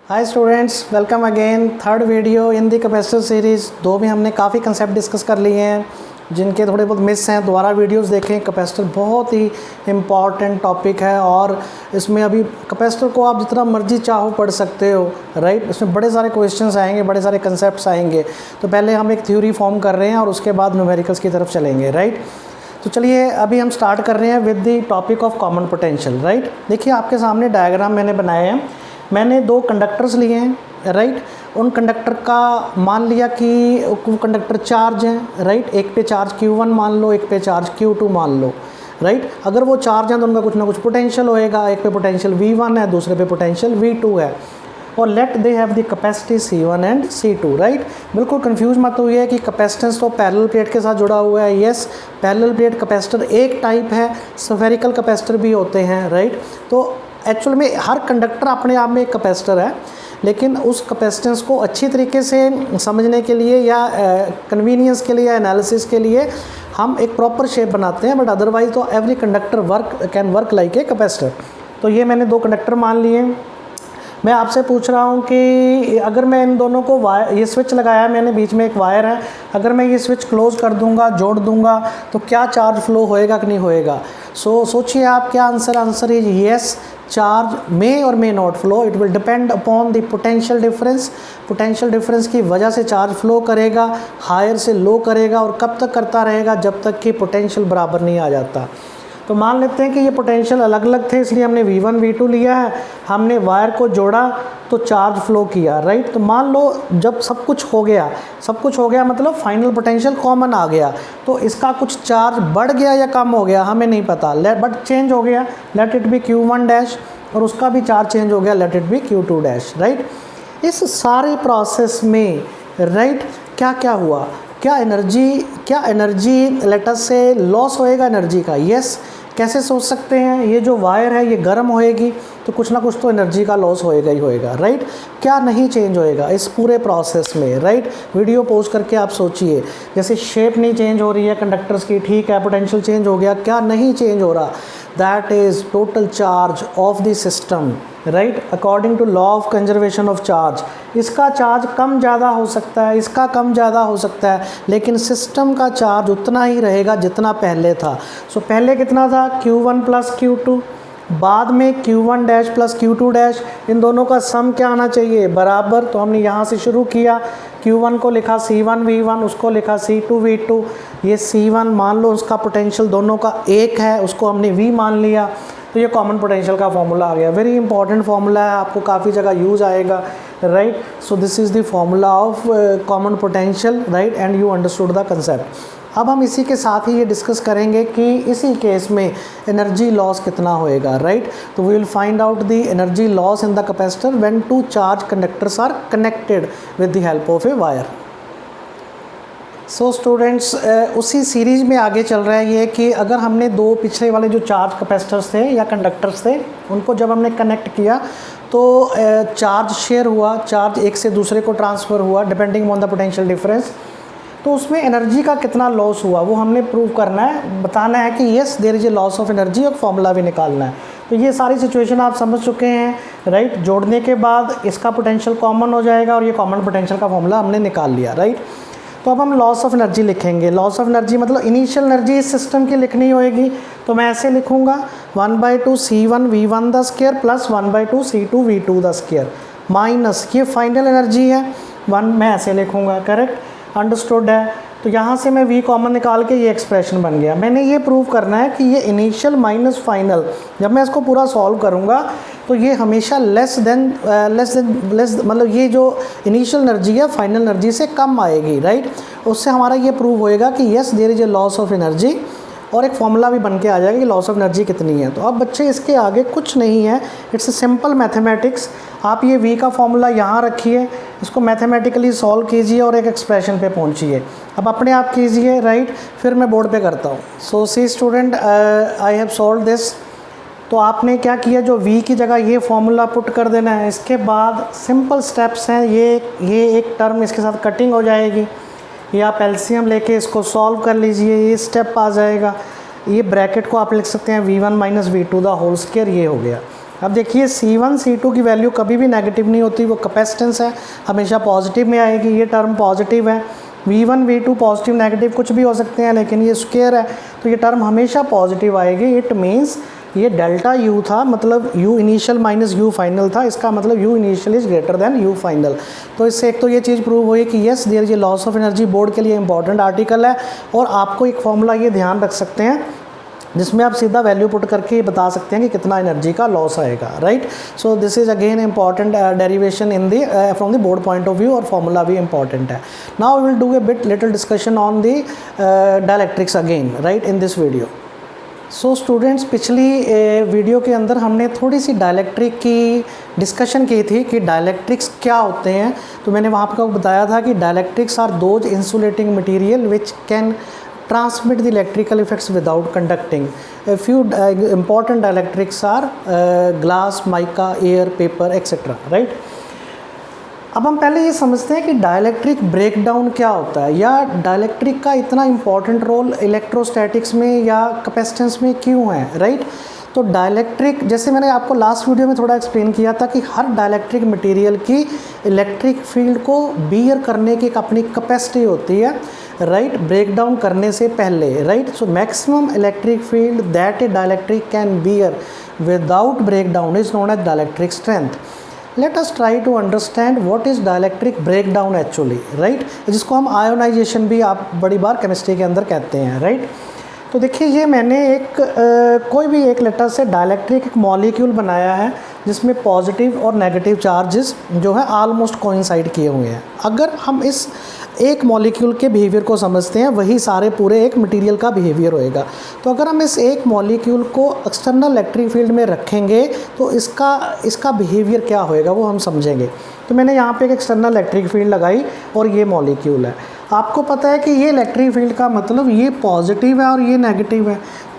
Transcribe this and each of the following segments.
Hi students, welcome again. Third video इन दी capacitor series. दो में हमने काफ़ी कंसेप्ट डिस्कस कर लिए हैं, जिनके थोड़े बहुत मिस हैं। दोबारा वीडियोस देखें। कैपेसिटर बहुत ही इम्पॉर्टेंट टॉपिक है और इसमें अभी कैपेसिटर को आप जितना मर्जी चाहो पढ़ सकते हो, राइट। इसमें बड़े सारे क्वेश्चंस आएंगे, बड़े सारे कंसेप्ट आएंगे। तो पहले हम एक थ्योरी फॉर्म कर रहे हैं और उसके बाद न्यूमेरिकल्स की तरफ चलेंगे, राइट। तो चलिए अभी हम स्टार्ट कर रहे हैं with the topic of common potential, right. देखिए आपके सामने डायग्राम मैंने बनाए हैं। मैंने दो कंडक्टर्स लिए हैं, राइट। उन कंडक्टर का मान लिया कि वो कंडक्टर चार्ज हैं, राइट। एक पे चार्ज Q1 मान लो, एक पे चार्ज Q2 मान लो, राइट। अगर वो चार्ज हैं तो उनका कुछ ना कुछ पोटेंशियल होएगा। एक पे पोटेंशियल V1 है, दूसरे पे पोटेंशियल V2 है। और let they have the capacity C1 and C2, right. बिल्कुल कंफ्यूज मत हुई है कि कैपेसिटेंस तो पैरेलल प्लेट के साथ जुड़ा हुआ है। यस, पैरेलल प्लेट कैपेसिटर एक टाइप है, स्फेरिकल कैपेसिटर भी होते हैं, राइट। तो एक्चुअल में हर कंडक्टर अपने आप में एक कैपेसिटर है, लेकिन उस कैपेसिटेंस को अच्छी तरीके से समझने के लिए या कन्वीनियंस के लिए या एनालिसिस के लिए हम एक प्रॉपर शेप बनाते हैं। बट अदरवाइज तो every conductor can work like a capacitor. तो ये मैंने दो कंडक्टर मान लिए। मैं आपसे पूछ रहा हूँ कि अगर मैं इन दोनों को ये स्विच लगाया है मैंने, बीच में एक वायर है, अगर मैं ये स्विच क्लोज कर दूंगा, जोड़ दूंगा, तो क्या चार्ज फ्लो होएगा कि नहीं होएगा। सोचिए आप क्या आंसर इज येस। चार्ज मे और may not flow, it will depend upon the potential difference. Potential difference की वजह से चार्ज फ्लो करेगा, हायर से लो करेगा, और कब तक करता रहेगा, जब तक कि पोटेंशियल बराबर नहीं आ जाता। तो मान लेते हैं कि ये पोटेंशियल अलग अलग थे, इसलिए हमने V1 V2 लिया है। हमने वायर को जोड़ा तो चार्ज फ्लो किया, राइट। तो मान लो जब सब कुछ हो गया मतलब फाइनल पोटेंशियल कॉमन आ गया, तो इसका कुछ चार्ज बढ़ गया या कम हो गया हमें नहीं पता, बट चेंज हो गया। Let it be Q1 dash, और उसका भी चार्ज चेंज हो गया, let it be Q2 dash, right. इस सारे प्रोसेस में, राइट, क्या क्या हुआ, क्या एनर्जी लेटस से लॉस होएगा एनर्जी का। यस, कैसे सोच सकते हैं, ये जो वायर है ये गर्म होएगी तो कुछ ना कुछ तो एनर्जी का लॉस होएगा ही होएगा, राइट। क्या नहीं चेंज होएगा इस पूरे प्रोसेस में, राइट। वीडियो पॉज करके आप सोचिए। जैसे शेप नहीं चेंज हो रही है कंडक्टर्स की, ठीक है, पोटेंशियल चेंज हो गया, क्या नहीं चेंज हो रहा, that is total charge of the system, right, according to law of conservation of charge. इसका चार्ज कम ज़्यादा हो सकता है, इसका कम ज़्यादा हो सकता है, लेकिन सिस्टम का चार्ज उतना ही रहेगा जितना पहले था। सो पहले कितना था, Q1 प्लस Q2, बाद में Q1 dash plus Q2 dash. इन दोनों का सम क्या आना चाहिए, बराबर। तो हमने यहाँ से शुरू किया, Q1 को लिखा C1 V1, उसको लिखा C2 V2। ये C1 मान लो उसका पोटेंशियल दोनों का एक है, उसको हमने V मान लिया, तो ये कॉमन पोटेंशियल का फॉर्मूला आ गया। वेरी इंपॉर्टेंट फॉर्मूला है, आपको काफ़ी जगह यूज़ आएगा, right. So this is the formula of common potential, right, and you understood the concept. अब हम इसी के साथ ही ये डिस्कस करेंगे कि इसी केस में एनर्जी लॉस कितना होएगा, राइट। तो we will find out the energy loss in the capacitor when two charge conductors are connected with the help of a wire. So students, उसी सीरीज में आगे चल रहा है ये कि अगर हमने दो पिछले वाले जो चार्ज कैपेसिटर्स थे या कंडक्टर्स थे, उनको जब हमने कनेक्ट किया तो चार्ज शेयर हुआ, चार्ज एक से दूसरे को ट्रांसफ़र हुआ depending on the potential difference. तो उसमें एनर्जी का कितना लॉस हुआ वो हमने प्रूव करना है, बताना है कि yes there is a loss of energy, और फॉर्मूला भी निकालना है। तो ये सारी सिचुएशन आप समझ चुके हैं, राइट। जोड़ने के बाद इसका पोटेंशियल कॉमन हो जाएगा और ये कॉमन पोटेंशियल का फॉर्मूला हमने निकाल लिया, राइट। तो अब हम लॉस ऑफ एनर्जी लिखेंगे। लॉस ऑफ एनर्जी मतलब इनिशियल एनर्जी इस सिस्टम की लिखनी होएगी, तो मैं ऐसे लिखूँगा 1/2 C1 V1 the square plus 1/2 C2 V2 the square minus ये फाइनल एनर्जी है 1, मैं ऐसे लिखूँगा, करेक्ट, अंडरस्टूड है। तो यहाँ से मैं V कॉमन निकाल के ये एक्सप्रेशन बन गया। मैंने ये प्रूव करना है कि ये इनिशियल माइनस फाइनल, जब मैं इसको पूरा सॉल्व करूँगा तो ये हमेशा लेस देन मतलब ये जो इनिशियल एनर्जी है फाइनल एनर्जी से कम आएगी, राइट। उससे हमारा ये प्रूव होएगा कि yes there is a loss of energy, और एक फॉर्मूला भी बन के आ जाएगा कि लॉस ऑफ एनर्जी कितनी है। तो अब बच्चे इसके आगे कुछ नहीं है, इट्स ए सिंपल मैथमेटिक्स। आप ये V का फॉर्मूला यहाँ रखिए, इसको मैथमेटिकली सॉल्व कीजिए और एक एक्सप्रेशन पे पहुँचिए। अब अपने आप कीजिए, राइट, फिर मैं बोर्ड पे करता हूँ। So see student, I have solve this. तो आपने क्या किया, जो V की जगह ये फॉर्मूला पुट कर देना है। इसके बाद सिंपल स्टेप्स हैं, ये एक टर्म इसके साथ कटिंग हो जाएगी, ये आप एलसीएम लेके इसको सॉल्व कर लीजिए, ये स्टेप आ जाएगा। ये ब्रैकेट को आप लिख सकते हैं V1 minus V2 the whole square, ये हो गया। अब देखिए C1 C2 की वैल्यू कभी भी नेगेटिव नहीं होती, वो कैपेसिटेंस है, हमेशा पॉजिटिव में आएगी, ये टर्म पॉजिटिव है। V1 V2 पॉजिटिव नेगेटिव कुछ भी हो सकते हैं, लेकिन ये स्क्वायर है तो ये टर्म हमेशा पॉजिटिव आएगी। इट मीन्स ये डेल्टा U था, मतलब U initial minus U final था, इसका मतलब U initial is greater than U final. तो इससे एक तो ये चीज़ प्रूव हुई कि yes there is loss of energy, board के लिए इंपॉर्टेंट आर्टिकल है। और आपको एक फॉर्मूला ये ध्यान रख सकते हैं जिसमें आप सीधा वैल्यू पुट करके बता सकते हैं कि कितना एनर्जी का लॉस आएगा, right. So this is again important derivation in the from the board point of view, और फॉर्मूला भी इंपॉर्टेंट है। Now we will do a bit little discussion on the dielectrics again, right, in this video. So students, पिछली video के अंदर हमने थोड़ी सी dielectric की discussion की थी कि डायलैक्ट्रिक्स क्या होते हैं। तो मैंने वहाँ पर बताया था कि dielectrics are those insulating material which can transmit the electrical effects without conducting. A few important dielectrics are glass, mica, air, paper, etc. right? अब हम पहले ये समझते हैं कि डायलैक्ट्रिक ब्रेकडाउन क्या होता है, या डायलैक्ट्रिक का इतना इम्पॉर्टेंट रोल इलेक्ट्रोस्टैटिक्स में या कैपेसिटेंस में क्यों है, राइट। तो डायलैक्ट्रिक, जैसे मैंने आपको लास्ट वीडियो में थोड़ा एक्सप्लेन किया था कि हर डायलैक्ट्रिक मटेरियल की इलेक्ट्रिक फील्ड को बियर करने की एक अपनी कैपेसिटी होती है, राइट, ब्रेकडाउन करने से पहले, right. So maximum electric field that a dielectric can bear without breakdown is known as dielectric strength. Let us try to understand what is dielectric breakdown actually, right, जिसको हम ionisation भी आप बड़ी बार chemistry के अंदर कहते हैं, राइट। तो देखिए ये मैंने कोई भी एक लेटर से डायलैक्ट्रिक एक मॉलिक्यूल बनाया है जिसमें पॉजिटिव और नेगेटिव चार्जेस जो है ऑलमोस्ट कोइंसाइड किए हुए हैं। अगर हम इस एक मॉलिक्यूल के बिहेवियर को समझते हैं, वही सारे पूरे एक मटेरियल का बिहेवियर होएगा। तो अगर हम इस एक मॉलिक्यूल को एक्सटर्नल इलेक्ट्रिक फील्ड में रखेंगे तो इसका बिहेवियर क्या होएगा वो हम समझेंगे। तो मैंने यहाँ पे एक एक्सटर्नल इलेक्ट्रिक फील्ड लगाई और ये मॉलिक्यूल है। आपको पता है कि ये इलेक्ट्रिक फील्ड का मतलब ये पॉजिटिव है और ये नेगेटिव है।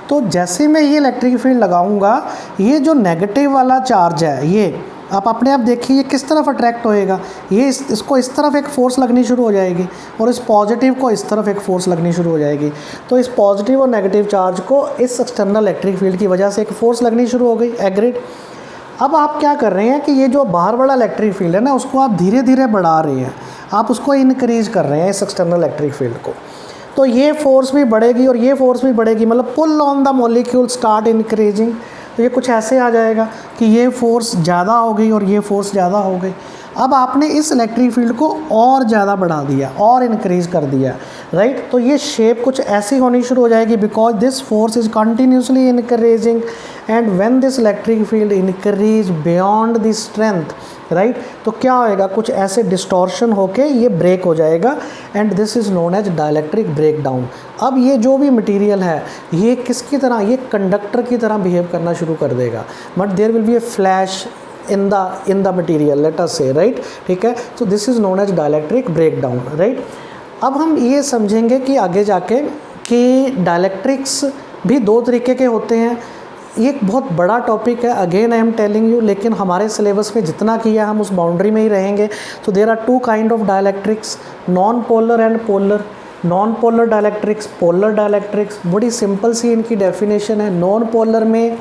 तो जैसे मैं ये इलेक्ट्रिक फील्ड लगाऊंगा, ये जो नेगेटिव वाला चार्ज है ये आप अपने आप देखिए ये किस तरफ अट्रैक्ट होएगा, ये इसको इस तरफ एक फ़ोर्स लगनी शुरू हो जाएगी और इस पॉजिटिव को इस तरफ एक फ़ोर्स लगनी शुरू हो जाएगी। तो इस पॉजिटिव और नेगेटिव चार्ज को इस एक्सटर्नल इलेक्ट्रिक फील्ड की वजह से एक फ़ोर्स लगनी शुरू हो गई, एग्रीड। अब आप क्या कर रहे हैं कि ये जो बाहर वाला इलेक्ट्रिक फील्ड है ना, उसको आप धीरे धीरे बढ़ा रहे हैं, आप उसको इनक्रीज कर रहे हैं इस एक्सटर्नल इलेक्ट्रिक फील्ड को। तो ये फोर्स भी बढ़ेगी और ये फोर्स भी बढ़ेगी, मतलब pull on the molecule start increasing. तो ये कुछ ऐसे आ जाएगा कि ये फोर्स ज़्यादा हो गई और ये फोर्स ज़्यादा हो गई। अब आपने इस इलेक्ट्रिक फील्ड को और ज़्यादा बढ़ा दिया और इंक्रीज कर दिया, राइट। तो ये शेप कुछ ऐसी होनी शुरू हो जाएगी because this force is continuously increasing and when this electric field increase beyond the strength, right, तो क्या होएगा, कुछ ऐसे डिस्टॉर्शन होके ये ब्रेक हो जाएगा and this is known as dielectric breakdown. अब ये जो भी मटेरियल है ये किसकी तरह, ये कंडक्टर की तरह बिहेव करना शुरू कर देगा, but there will be a flash in the material, let us say, right, ठीक है। so this is known as dielectric breakdown, right। अब हम ये समझेंगे कि आगे जाके कि डायलैक्ट्रिक्स भी दो तरीके के होते हैं। ये एक बहुत बड़ा टॉपिक है, again I am telling you, लेकिन हमारे सिलेबस में जितना किया हम उस बाउंड्री में ही रहेंगे। तो there are two kind of dielectrics, non polar and polar. Non polar dielectrics, polar dielectrics, बड़ी सिंपल सी इनकी डेफिनेशन है। नॉन पोलर में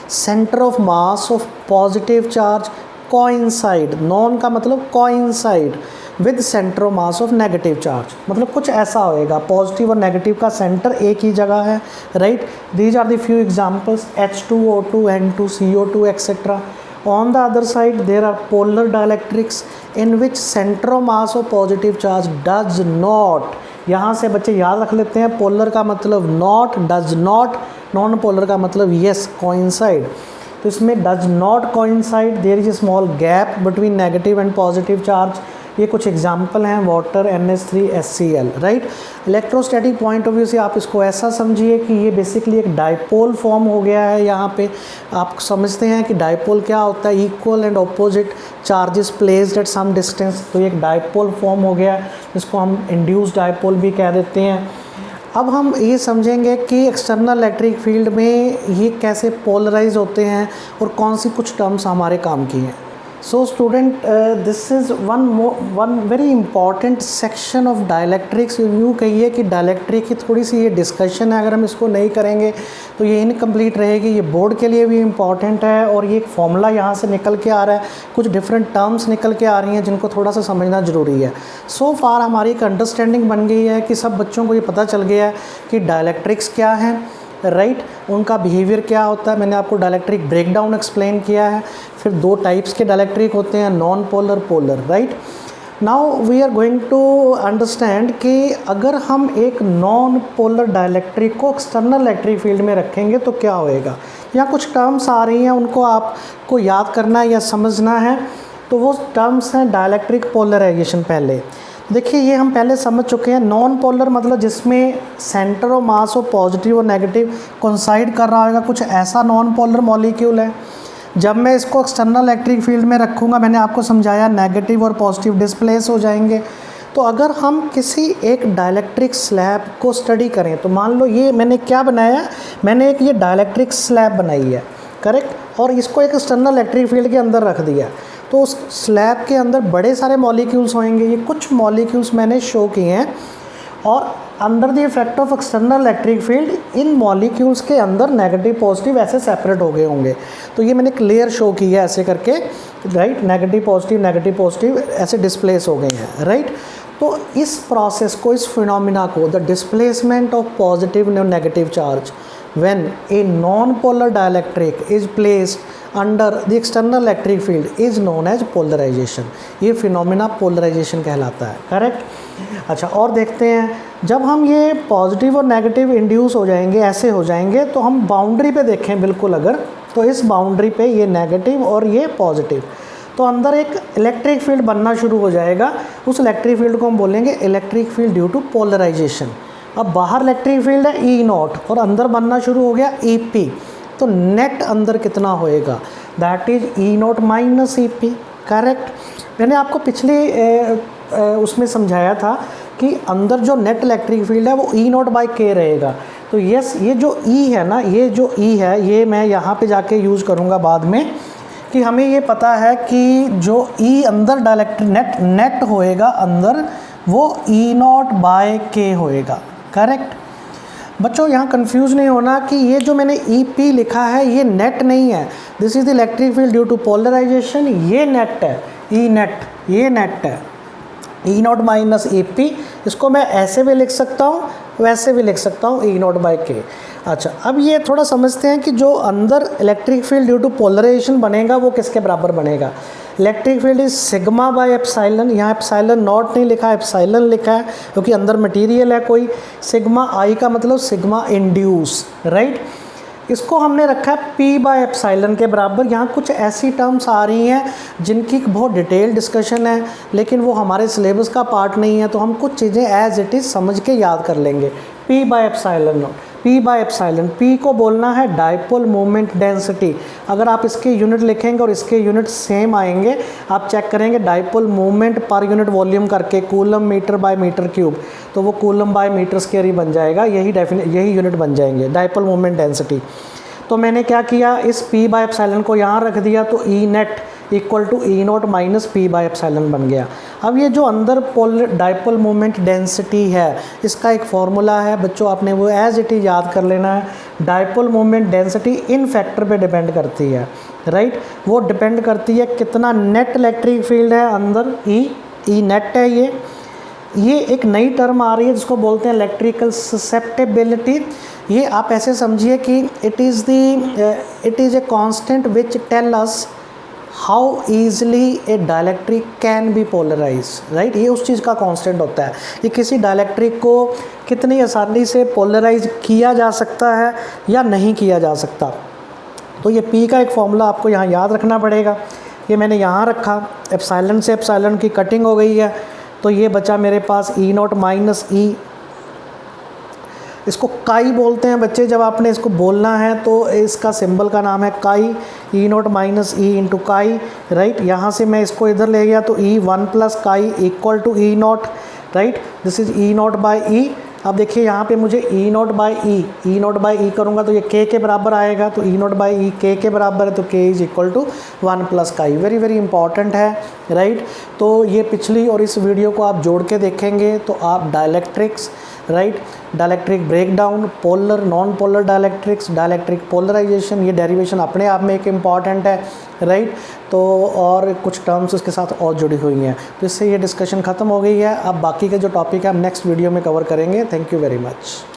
centre of mass of positive charge coincide, non का मतलब coincide with centre of mass of negative charge, मतलब कुछ ऐसा होएगा, पॉजिटिव और नेगेटिव का सेंटर एक ही जगह है, right. These are the few examples H2O2, N2, CO2 etcetera. On the other side there are polar dielectrics in which center of mass of positive charge does not, यहाँ से बच्चे याद रख लेते हैं, पोलर का मतलब not, does not, non polar का मतलब यस, कोइंसाइड। तो इसमें does not coincide, there is a small gap between negative and positive charge. ये कुछ एग्जाम्पल हैं, water, NH3HCl, right. Electrostatic point of view से आप इसको ऐसा समझिए कि ये बेसिकली एक डाइपोल फॉर्म हो गया है। यहाँ पे आप समझते हैं कि डाइपोल क्या होता है, equal and opposite charges placed at some distance. तो ये एक डाइपोल फॉर्म हो गया जिसको हम इंड्यूस डाइपोल भी कह देते हैं। अब हम ये समझेंगे कि एक्सटर्नल इलेक्ट्रिक फील्ड में ये कैसे पोलराइज होते हैं और कौन सी कुछ टर्म्स हमारे काम की हैं। So student, this is one very important section of dielectrics। यूँ कहिए कि डायलैक्ट्रिक की थोड़ी सी ये डिस्कशन है, अगर हम इसको नहीं करेंगे तो ये इनकम्प्लीट रहेगी। ये बोर्ड के लिए भी इम्पॉर्टेंट है और ये एक फॉर्मूला यहाँ से निकल के आ रहा है, कुछ डिफरेंट टर्म्स निकल के आ रही हैं जिनको थोड़ा सा समझना ज़रूरी है। सो फार हमारी एक अंडरस्टैंडिंग बन गई है कि सब बच्चों को ये पता चल गया है कि डायलैक्ट्रिक्स क्या हैं, राइट, उनका बिहेवियर क्या होता है। मैंने आपको डायलैक्ट्रिक ब्रेकडाउन एक्सप्लेन किया है। फिर दो टाइप्स के डायलैक्ट्रिक होते हैं, non polar, polar, right. Now we are going to understand कि अगर हम एक नॉन पोलर डायलैक्ट्रिक को एक्सटर्नल इलेक्ट्रिक फील्ड में रखेंगे तो क्या होएगा। यहाँ कुछ टर्म्स आ रही हैं, उनको आपको याद करना है या समझना है। तो वो टर्म्स हैं डायलैक्ट्रिक पोलराइजेशन। पहले देखिए, ये हम पहले समझ चुके हैं। नॉन पोलर मतलब जिसमें सेंटर ऑफ मास और पॉजिटिव और नेगेटिव कोइंसाइड कर रहा होगा, कुछ ऐसा नॉन पोलर मॉलिक्यूल है। जब मैं इसको एक्सटर्नल इलेक्ट्रिक फील्ड में रखूँगा, मैंने आपको समझाया नेगेटिव और पॉजिटिव डिस्प्लेस हो जाएंगे। तो अगर हम किसी एक डायलैक्ट्रिक स्लैब को स्टडी करें, तो मान लो ये मैंने क्या बनाया, मैंने एक ये डायलैक्ट्रिक स्लैब बनाई है, करेक्ट, और इसको एक एक्सटर्नल इलेक्ट्रिक फील्ड के अंदर रख दिया। तो उस स्लैब के अंदर बड़े सारे मॉलिक्यूल्स होंगे। ये कुछ मॉलिक्यूल्स मैंने शो किए हैं और under the effect of external electric field in molecules के अंदर नेगेटिव पॉजिटिव ऐसे सेपरेट हो गए होंगे। तो ये मैंने क्लियर शो किया है ऐसे करके, राइट, नेगेटिव पॉजिटिव ऐसे डिस्प्लेस हो गए हैं, राइट। तो इस प्रोसेस को, इस फिनोमिना को, द डिस्प्लेसमेंट ऑफ पॉजिटिव और negative charge when a non-polar dielectric is placed under the external electric field is known as polarization। ये फिनोमिना पोलराइजेशन कहलाता है, करेक्ट। अच्छा, और देखते हैं, जब हम ये पॉजिटिव और नेगेटिव इंड्यूस हो जाएंगे, ऐसे हो जाएंगे, तो हम बाउंड्री पे देखें बिल्कुल अगर, तो इस बाउंड्री पे ये नेगेटिव और ये पॉजिटिव, तो अंदर एक इलेक्ट्रिक फील्ड बनना शुरू हो जाएगा। उस इलेक्ट्रिक फील्ड को हम बोलेंगे electric field due to polarization. अब बाहर इलेक्ट्रिक फील्ड है E नॉट और अंदर बनना शुरू हो गया EP, तो नेट अंदर कितना होएगा, that is E naught minus EP, correct. मैंने आपको पिछले उसमें समझाया था कि अंदर जो नेट इलेक्ट्रिक फील्ड है वो E नॉट बाई K रहेगा। तो यस, ये जो E है ना, ये जो E है, ये मैं यहाँ पे जाके यूज़ करूँगा बाद में, कि हमें ये पता है कि जो E अंदर डायलैक्ट्रिक नेट होएगा अंदर, वो E नॉट बाय K होएगा, करेक्ट। बच्चों यहाँ कंफ्यूज नहीं होना कि ये जो मैंने EP लिखा है ये नेट नहीं है। This is the electric field due to polarization. ये नेट है, E नेट, ये नेट है, E नॉट माइनस EP। इसको मैं ऐसे भी लिख सकता हूँ, वैसे भी लिख सकता हूँ, E नॉट बाई K। अच्छा, अब ये थोड़ा समझते हैं कि जो अंदर electric field due to polarization बनेगा वो किसके बराबर बनेगा। Electric field is sigma by epsilon. यहाँ एप्साइलन नॉट नहीं लिखा है, एप्साइलन लिखा है क्योंकि अंदर मटेरियल है कोई। सिग्मा आई का मतलब सिग्मा इंड्यूस, राइट। इसको हमने रखा है P बाय एप्साइलन के बराबर। यहाँ कुछ ऐसी टर्म्स आ रही हैं जिनकी बहुत डिटेल डिस्कशन है, लेकिन वो हमारे सिलेबस का पार्ट नहीं है, तो हम कुछ चीज़ें एज इट इज़ समझ के याद कर लेंगे। P by epsilon not, P by epsilon, P को बोलना है डाइपोल मोमेंट डेंसिटी। अगर आप इसके यूनिट लिखेंगे और इसके यूनिट सेम आएंगे, आप चेक करेंगे डाइपोल मोमेंट पर यूनिट वॉल्यूम करके, coulomb metre by metre cube, तो वो कूलम बाय मीटर स्क्वायर ही बन जाएगा। यही यूनिट बन जाएंगे, डाइपोल मोमेंट डेंसिटी। तो मैंने क्या किया, इस P बाय एप्साइलन को यहाँ रख दिया, तो E net equal to E naught minus P by epsilon बन गया। अब ये जो अंदर डाइपोल मोमेंट डेंसिटी है, इसका एक फॉर्मूला है बच्चों, आपने वो एज इट इज याद कर लेना है। Dipole moment density in factor पे डिपेंड करती है, राइट। वो डिपेंड करती है कितना नेट इलेक्ट्रिक फील्ड है अंदर, E नेट है। ये एक नई टर्म आ रही है जिसको बोलते हैं इलेक्ट्रिकल ससेप्टेबिलिटी। ये आप ऐसे समझिए कि it is a constant which tell us how easily a dielectric can be polarise, right. ये उस चीज़ का कांस्टेंट होता है, ये किसी डायलैक्ट्रिक को कितनी आसानी से पोलराइज किया जा सकता है या नहीं किया जा सकता। तो ये P का एक फॉर्मूला आपको यहाँ याद रखना पड़ेगा। ये मैंने यहाँ रखा, एप्साइलन से एप्साइलन की कटिंग हो गई है, तो ये बचा मेरे पास E नॉट माइनस E। इसको काई बोलते हैं बच्चे, जब आपने इसको बोलना है तो इसका सिंबल का नाम है काई, E naught minus E into काई, राइट। यहाँ से मैं इसको इधर ले गया तो E 1 plus chi equal to E naught, right. This is E naught by E अब देखिए यहाँ पे मुझे ई नॉट बाई ई करूँगा तो ये के बराबर आएगा, तो ई नॉट बाई ई के बराबर है, तो के इज इक्वल टू 1 प्लस का ई। वेरी वेरी इंपॉर्टेंट है, राइट। तो ये पिछली और इस वीडियो को आप जोड़ के देखेंगे तो आप dielectrics, right, dielectric breakdown, polar non polar dielectrics, dielectric polarisation, ये डेरिवेशन अपने आप में एक इम्पॉर्टेंट है, राइट। तो और कुछ टर्म्स उसके साथ और जुड़ी हुई हैं। तो इससे ये डिस्कशन ख़त्म हो गई है। अब बाकी के जो टॉपिक है हम नेक्स्ट वीडियो में कवर करेंगे। Thank you very much.